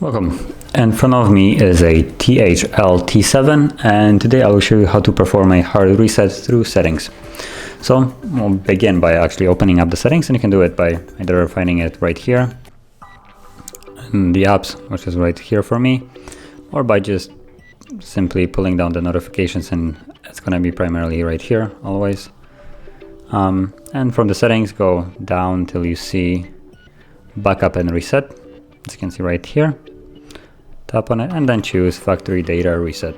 Welcome. In front of me is a THL T7, and today I will show you how to perform a hard reset through settings. So we'll begin by actually opening up the settings, and you can do it by either finding it right here in the apps, which is right here for me, or by just simply pulling down the notifications, and it's going to be primarily right here always. And from the settings, go down till you see backup and reset, as you can see right here. Tap on it and then choose factory data reset.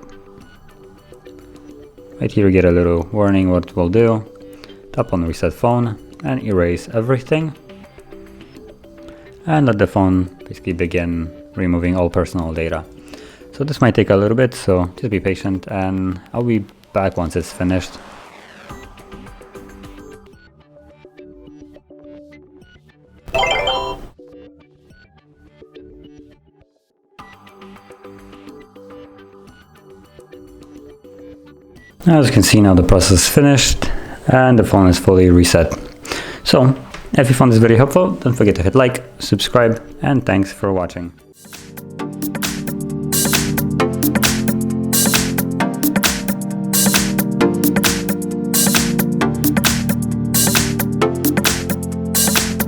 Right here you get a little warning what we'll do. Tap on reset phone and erase everything, and let the phone basically begin removing all personal data. So this might take a little bit, so just be patient, and I'll be back once it's finished. As you can see, now the process is finished and the phone is fully reset. So if you found this video helpful, don't forget to hit like, subscribe, and thanks for watching.